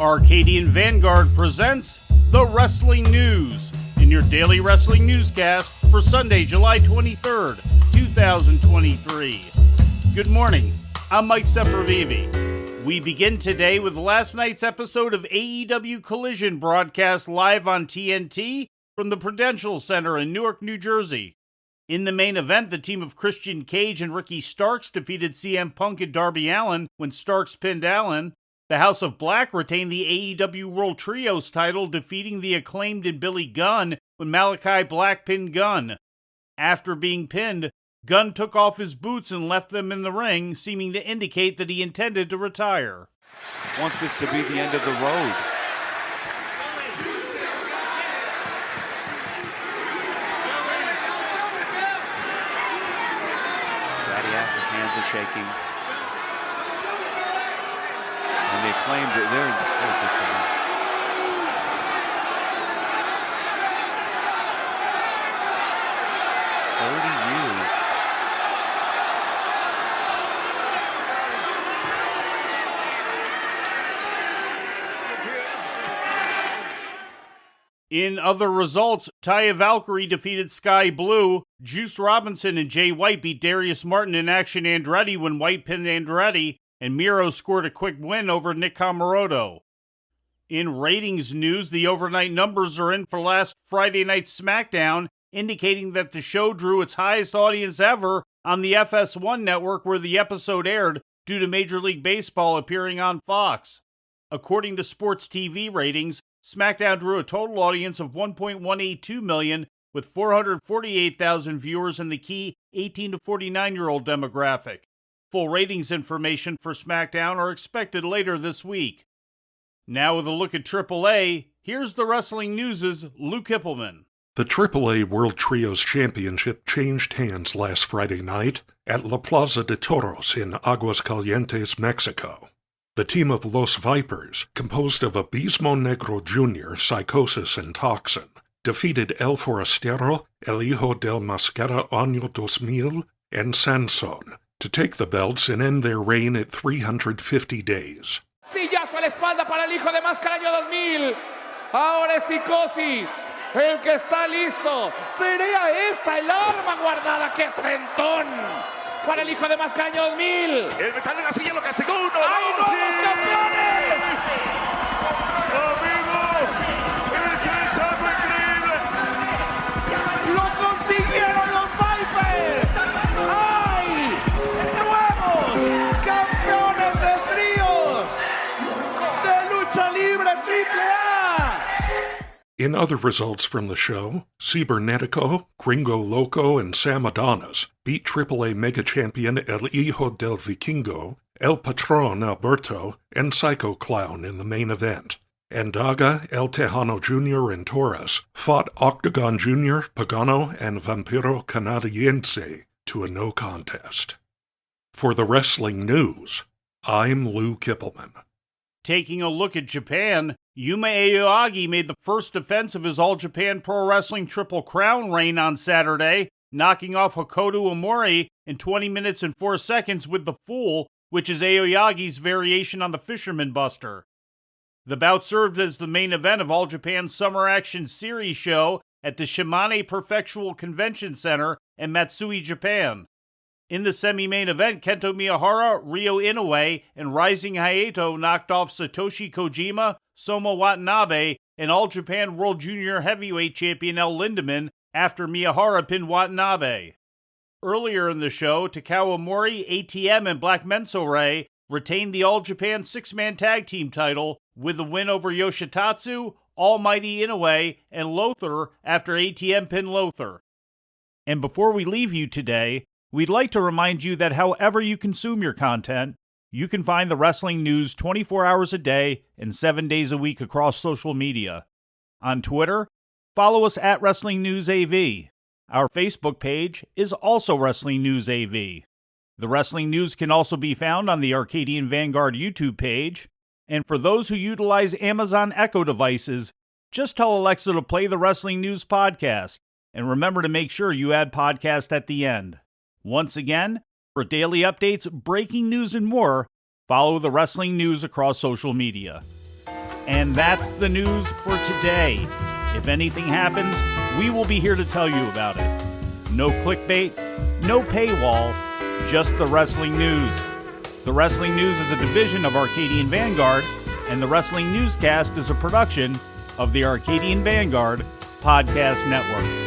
Arcadian Vanguard presents The Wrestling News in your daily wrestling newscast for Sunday, July 23rd, 2023. Good morning, I'm Mike Sempervive. We begin today with last night's episode of AEW Collision broadcast live on TNT from the Prudential Center in Newark, New Jersey. In the main event, the team of Christian Cage and Ricky Starks defeated CM Punk and Darby Allin when Starks pinned Allin. The House of Black retained the AEW World Trios title, defeating the Acclaimed and Billy Gunn when Malachi Black pinned Gunn. After being pinned, Gunn took off his boots and left them in the ring, seeming to indicate that he intended to retire. Wants this to be the end of the road. His hands are shaking. And they claimed that they're just gone. In other results, Taya Valkyrie defeated Sky Blue. Juice Robinson and Jay White beat Darius Martin and Action Andretti when White pinned Andretti, and Miro scored a quick win over Nick Comoroto. In ratings news, the overnight numbers are in for last Friday night's Smackdown, indicating that the show drew its highest audience ever on the FS1 network where the episode aired due to Major League Baseball appearing on Fox. According to Sports TV ratings, SmackDown drew a total audience of 1.182 million, with 448,000 viewers in the key 18 to 49-year-old demographic. Full ratings information for SmackDown are expected later this week. Now with a look at AAA, here's the Wrestling News' Lou Kipilman. The AAA World Trios Championship changed hands last Friday night at La Plaza de Toros in Aguascalientes, Mexico. The team of Los Vipers, composed of Abismo Negro Jr., Psychosis, and Toxin, defeated El Forastero, El Hijo del Mascara Año 2000, and Sansón to take the belts and end their reign at 350 days. Sillazo a la espalda para el Hijo de Máscara Año 2000. Ahora es Psicosis, el que está listo. Sería esta el arma guardada, que sentón. Para el Hijo de Máscara Año 2000. El metal de la silla lo que hace uno. ¡Hay nuevos campeones! Amigos, este es algo increíble. ¡Lo consiguieron los Vipers! ¡Hay nuevos campeones de tríos de lucha libre AAA! In other results from the show, Cibernetico, Gringo Loco, and Sam Adonis beat AAA Mega Champion El Hijo del Vikingo, El Patron Alberto, and Psycho Clown in the main event. And Daga, El Tejano Jr., and Torres fought Octagon Jr., Pagano, and Vampiro Canadiense to a no contest. For the Wrestling News, I'm Lou Kipilman. Taking a look at Japan, Yuma Aoyagi made the first defense of his All Japan Pro Wrestling Triple Crown reign on Saturday, knocking off Hokuto Omori in 20 minutes and 4 seconds with the Fool, which is Aoyagi's variation on the Fisherman Buster. The bout served as the main event of All Japan Summer Action Series show at the Shimane Prefectural Convention Center in Matsui, Japan. In the semi-main event, Kento Miyahara, Ryo Inoue, and Rising Hayato knocked off Satoshi Kojima, Soma Watanabe, and All Japan World Junior Heavyweight Champion El Lindemann after Miyahara pinned Watanabe. Earlier in the show, Takao Omori, ATM, and Black Menso-Ray retained the All Japan six-man tag team title with a win over Yoshitatsu, Almighty Inoue, and Lothar after ATM pinned Lothar. And before we leave you today, we'd like to remind you that however you consume your content, you can find the Wrestling News 24 hours a day and 7 days a week across social media. On Twitter, follow us at Wrestling News AV. Our Facebook page is also Wrestling News AV. The Wrestling News can also be found on the Arcadian Vanguard YouTube page. And for those who utilize Amazon Echo devices, just tell Alexa to play the Wrestling News podcast. And remember to make sure you add podcast at the end. Once again, for daily updates, breaking news, and more, follow the Wrestling News across social media. And that's the news for today. If anything happens, we will be here to tell you about it. No clickbait, no paywall, just the wrestling news. The Wrestling News is a division of Arcadian Vanguard, and the Wrestling Newscast is a production of the Arcadian Vanguard Podcast Network.